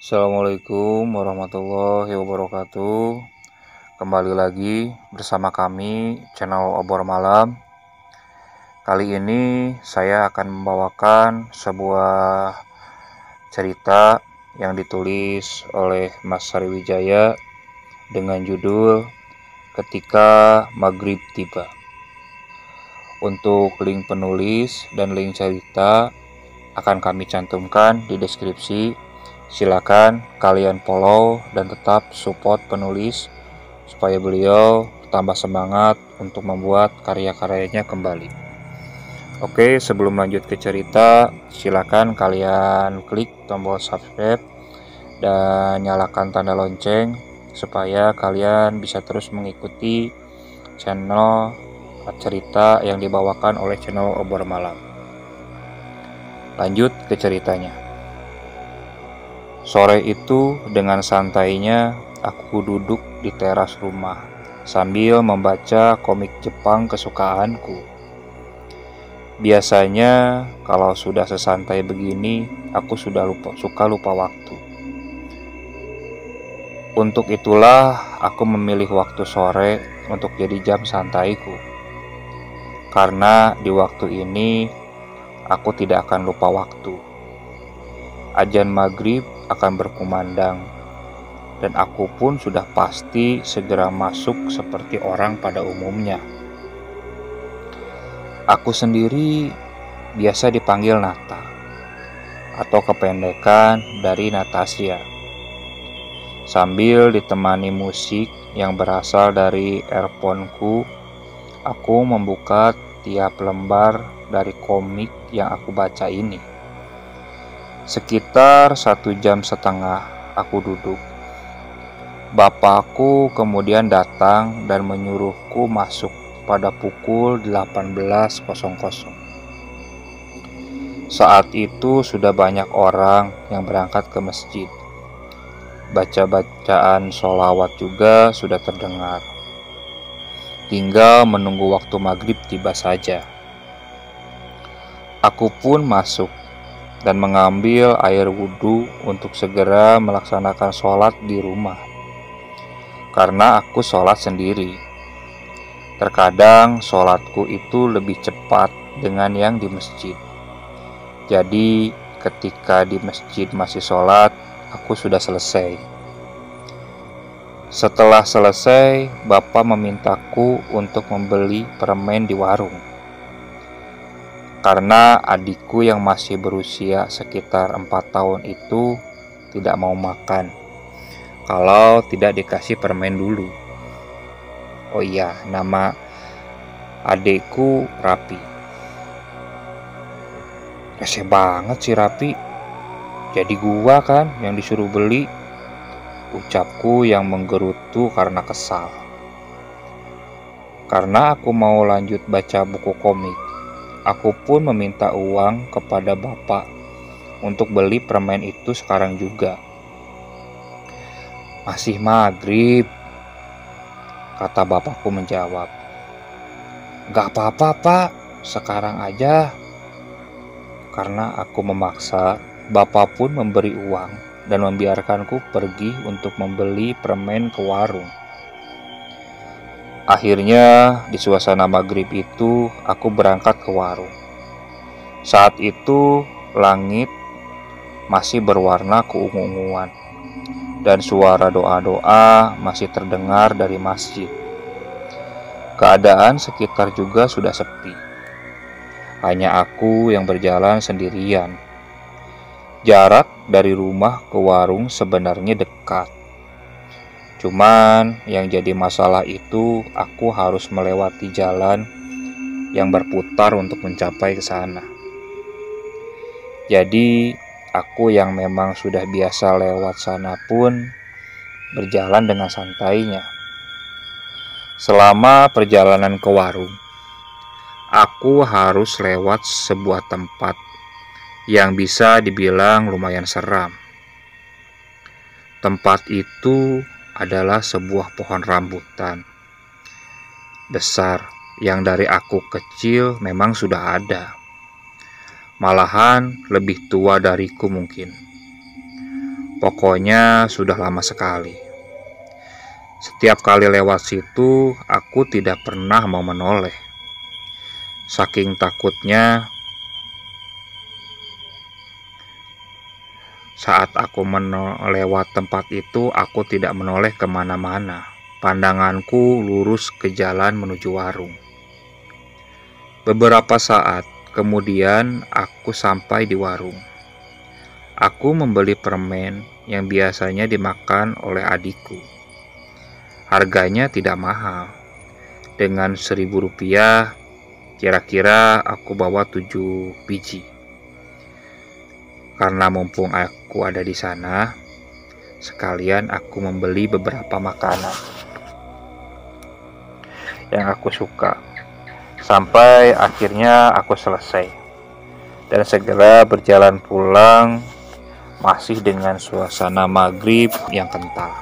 Assalamualaikum warahmatullahi wabarakatuh. Kembali lagi bersama kami channel Obor Malam. Kali ini saya akan membawakan sebuah cerita yang ditulis oleh Mas Sriwijaya dengan judul Ketika Maghrib Tiba. Untuk link penulis dan link cerita akan kami cantumkan di deskripsi. Silakan kalian follow dan tetap support penulis supaya beliau tambah semangat untuk membuat karya-karyanya kembali. Oke, sebelum lanjut ke cerita, silakan kalian klik tombol subscribe dan nyalakan tanda lonceng supaya kalian bisa terus mengikuti channel cerita yang dibawakan oleh channel Obor Malam. Lanjut ke ceritanya. Sore itu dengan santainya aku duduk di teras rumah sambil membaca komik Jepang kesukaanku. Biasanya kalau sudah sesantai begini, aku suka lupa waktu. Untuk itulah aku memilih waktu sore untuk jadi jam santaiku. Karena di waktu ini aku tidak akan lupa waktu. Azan maghrib akan berkumandang, dan aku pun sudah pasti segera masuk seperti orang pada umumnya. Aku sendiri biasa dipanggil Nata, atau kependekan dari Natasha. Sambil ditemani musik yang berasal dari earphone-ku, aku membuka tiap lembar dari komik yang aku baca ini. Sekitar 1,5 jam aku duduk. Bapakku kemudian datang dan menyuruhku masuk pada pukul 18.00. Saat itu sudah banyak orang yang berangkat ke masjid. Baca-bacaan sholawat juga sudah terdengar. Tinggal menunggu waktu maghrib tiba saja. Aku pun masuk dan mengambil air wudhu untuk segera melaksanakan sholat di rumah. Karena aku sholat sendiri. Terkadang sholatku itu lebih cepat dengan yang di masjid. Jadi ketika di masjid masih sholat, aku sudah selesai. Setelah selesai, Bapak memintaku untuk membeli permen di warung. Karena adikku yang masih berusia sekitar 4 tahun itu tidak mau makan kalau tidak dikasih permen dulu. Oh iya, nama adikku Rapi. Rese banget sih Rapi. Jadi gua kan yang disuruh beli, ucapku yang menggerutu karena kesal. Karena aku mau lanjut baca buku komik, aku pun meminta uang kepada bapak untuk beli permen itu sekarang juga. Masih maghrib, kata bapakku menjawab. Gak apa-apa pak, sekarang aja. Karena aku memaksa, bapak pun memberi uang dan membiarkanku pergi untuk membeli permen ke warung. Akhirnya di suasana maghrib itu aku berangkat ke warung. Saat itu langit masih berwarna keungu-unguan dan suara doa-doa masih terdengar dari masjid. Keadaan sekitar juga sudah sepi. Hanya aku yang berjalan sendirian. Jarak dari rumah ke warung sebenarnya dekat. Cuman yang jadi masalah itu aku harus melewati jalan yang berputar untuk mencapai ke sana. Jadi aku yang memang sudah biasa lewat sana pun berjalan dengan santainya. Selama perjalanan ke warung, aku harus lewat sebuah tempat yang bisa dibilang lumayan seram. Tempat itu adalah sebuah pohon rambutan besar yang dari aku kecil memang sudah ada. Malahan lebih tua dariku mungkin. Pokoknya sudah lama sekali. Setiap kali lewat situ, aku tidak pernah mau menoleh. Saking takutnya, saat aku lewat tempat itu, aku tidak menoleh kemana-mana. Pandanganku lurus ke jalan menuju warung. Beberapa saat kemudian, aku sampai di warung. Aku membeli permen yang biasanya dimakan oleh adikku. Harganya tidak mahal. Dengan Rp1.000, kira-kira aku bawa 7 biji. Karena mumpung aku ada di sana, sekalian aku membeli beberapa makanan yang aku suka. Sampai akhirnya aku selesai dan segera berjalan pulang, masih dengan suasana maghrib yang kental.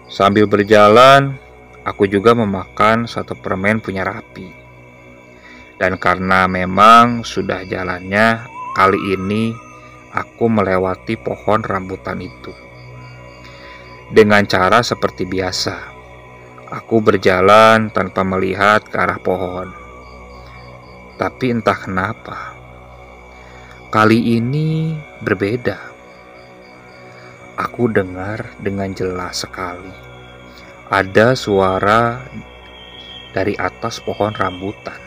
Sambil berjalan, aku juga memakan satu permen punya Rapi. Dan karena memang sudah jalannya, kali ini aku melewati pohon rambutan itu. Dengan cara seperti biasa, aku berjalan tanpa melihat ke arah pohon. Tapi entah kenapa, kali ini berbeda. Aku dengar dengan jelas sekali ada suara dari atas pohon rambutan.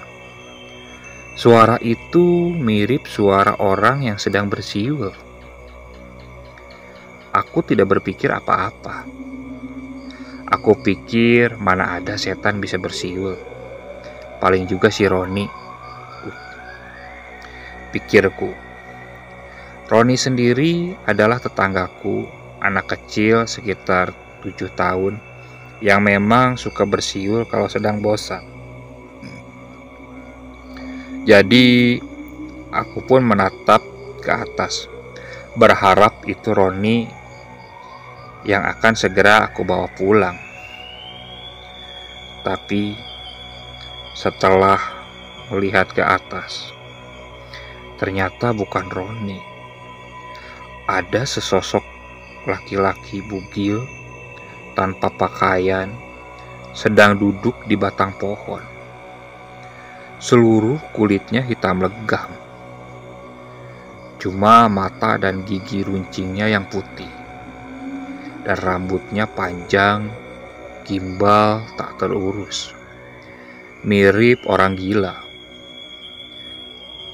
Suara itu mirip suara orang yang sedang bersiul. Aku tidak berpikir apa-apa. Aku pikir mana ada setan bisa bersiul. Paling juga si Roni, pikirku. Roni sendiri adalah tetanggaku, anak kecil sekitar 7 tahun yang memang suka bersiul kalau sedang bosan. Jadi aku pun menatap ke atas, berharap itu Roni yang akan segera aku bawa pulang. Tapi setelah melihat ke atas, ternyata bukan Roni. Ada sesosok laki-laki bugil tanpa pakaian sedang duduk di batang pohon. Seluruh kulitnya hitam legam. Cuma mata dan gigi runcingnya yang putih. Dan rambutnya panjang, gimbal, tak terurus. Mirip orang gila.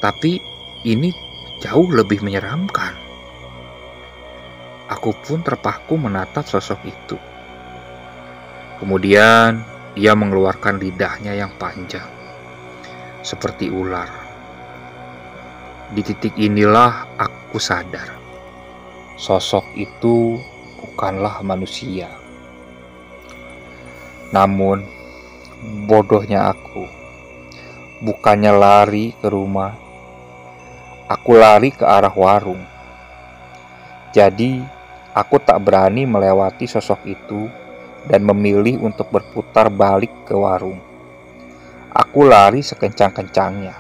Tapi ini jauh lebih menyeramkan. Aku pun terpaku menatap sosok itu. Kemudian ia mengeluarkan lidahnya yang panjang, seperti ular. Di titik inilah aku sadar, sosok itu bukanlah manusia. Namun, bodohnya aku, bukannya lari ke rumah, aku lari ke arah warung. Jadi, aku tak berani melewati sosok itu dan memilih untuk berputar balik ke warung. Aku lari sekencang-kencangnya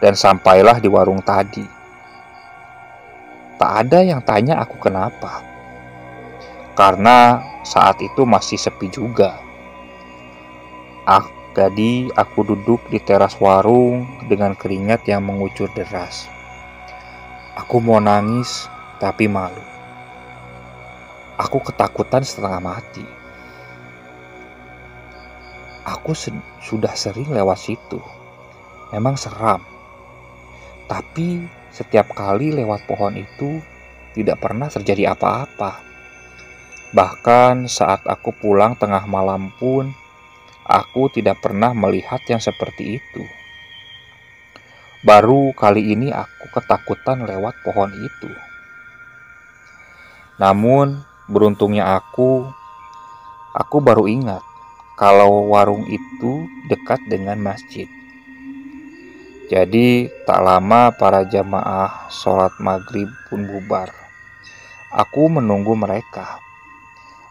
dan sampailah di warung tadi. Tak ada yang tanya aku kenapa, karena saat itu masih sepi juga. Jadi aku duduk di teras warung dengan keringat yang mengucur deras. Aku mau nangis tapi malu. Aku ketakutan setengah mati. Aku sudah sering lewat situ. Memang seram. Tapi setiap kali lewat pohon itu tidak pernah terjadi apa-apa. Bahkan saat aku pulang tengah malam pun, aku tidak pernah melihat yang seperti itu. Baru kali ini aku ketakutan lewat pohon itu. Namun beruntungnya aku baru ingat kalau warung itu dekat dengan masjid. Jadi tak lama para jamaah sholat maghrib pun bubar. Aku menunggu mereka.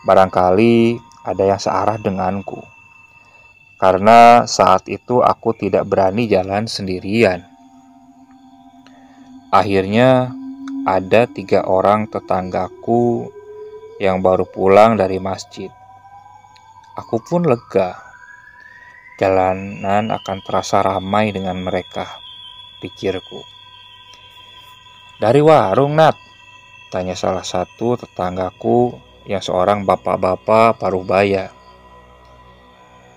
Barangkali ada yang searah denganku. Karena saat itu aku tidak berani jalan sendirian. Akhirnya ada 3 orang tetanggaku yang baru pulang dari masjid. Aku pun lega. Jalanan akan terasa ramai dengan mereka, pikirku. "Dari warung, Nat?" tanya salah satu tetanggaku yang seorang bapak-bapak paruh baya.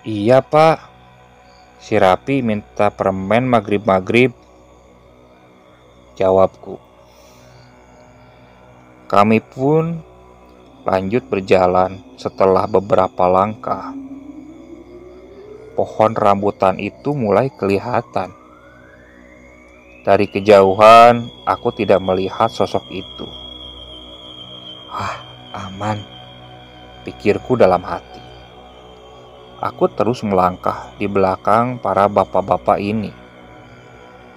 "Iya, Pak. Si Rapi minta permen maghrib-maghrib," jawabku. Kami pun lanjut berjalan. Setelah beberapa langkah, pohon rambutan itu mulai kelihatan. Dari kejauhan, aku tidak melihat sosok itu. Aman, pikirku dalam hati. Aku terus melangkah di belakang para bapak-bapak ini.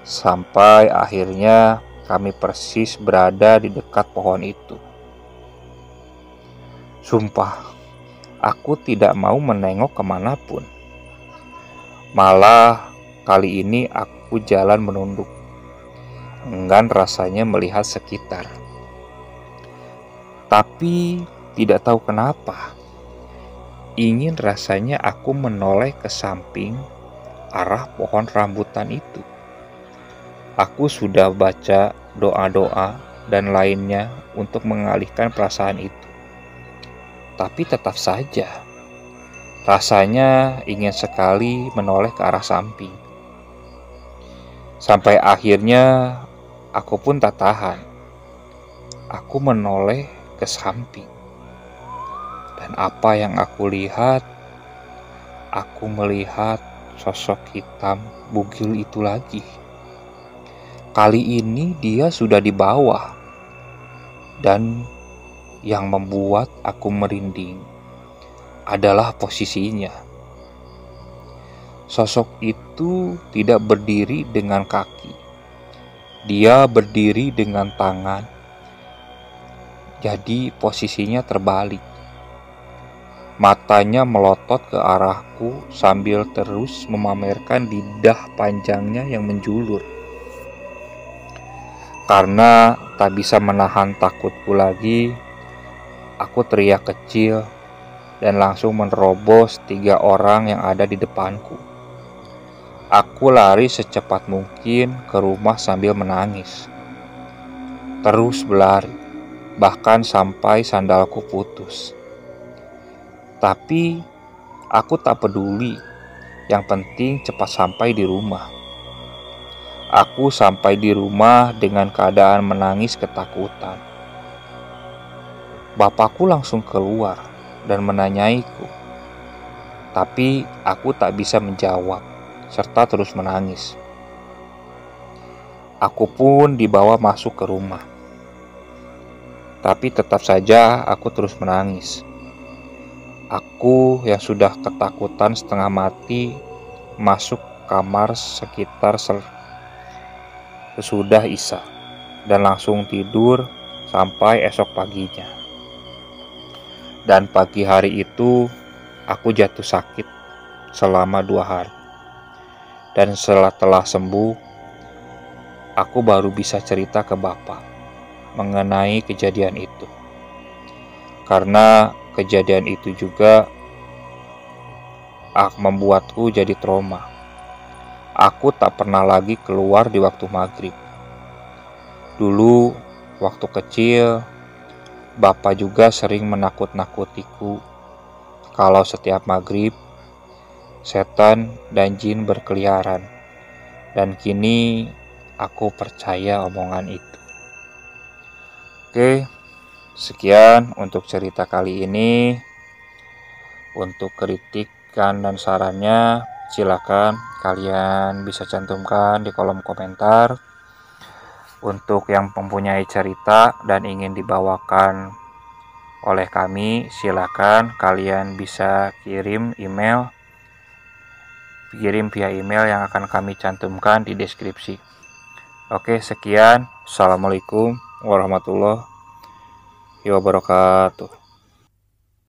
Sampai akhirnya kami persis berada di dekat pohon itu. Sumpah, aku tidak mau menengok kemanapun. Malah kali ini aku jalan menunduk. Enggan rasanya melihat sekitar. Tapi tidak tahu kenapa, ingin rasanya aku menoleh ke samping arah pohon rambutan itu. Aku sudah baca doa-doa dan lainnya untuk mengalihkan perasaan itu. Tapi tetap saja, rasanya ingin sekali menoleh ke arah samping. Sampai akhirnya aku pun tak tahan. Aku menoleh ke samping. Dan apa yang aku lihat? Aku melihat sosok hitam bugil itu lagi. Kali ini dia sudah di bawah. Dan yang membuat aku merinding adalah posisinya. Sosok itu tidak berdiri dengan kaki. Dia berdiri dengan tangan. Jadi posisinya terbalik. Matanya melotot ke arahku sambil terus memamerkan lidah panjangnya yang menjulur. Karena tak bisa menahan takutku lagi, aku teriak kecil dan langsung menerobos 3 orang yang ada di depanku. Aku lari secepat mungkin ke rumah sambil menangis. Terus berlari, bahkan sampai sandalku putus. Tapi aku tak peduli, yang penting cepat sampai di rumah. Aku sampai di rumah dengan keadaan menangis ketakutan. Bapakku langsung keluar dan menanyaiku. Tapi aku tak bisa menjawab, serta terus menangis. Aku pun dibawa masuk ke rumah. Tapi tetap saja aku terus menangis. Aku yang sudah ketakutan setengah mati masuk kamar sekitar sesudah Isya dan langsung tidur sampai esok paginya. Dan pagi hari itu aku jatuh sakit selama 2 hari. Dan setelah sembuh, aku baru bisa cerita ke bapak mengenai kejadian itu. Karena kejadian itu juga membuatku jadi trauma. Aku tak pernah lagi keluar di waktu maghrib. Dulu waktu kecil, bapak juga sering menakut-nakutiku kalau setiap maghrib setan dan jin berkeliaran. Dan kini aku percaya omongan itu. Oke, sekian untuk cerita kali ini. Untuk kritikan dan sarannya, silakan kalian bisa cantumkan di kolom komentar. Untuk yang mempunyai cerita dan ingin dibawakan oleh kami, silakan kalian bisa kirim via email yang akan kami cantumkan di deskripsi. Oke, sekian. Assalamualaikum warahmatullahi wabarakatuh.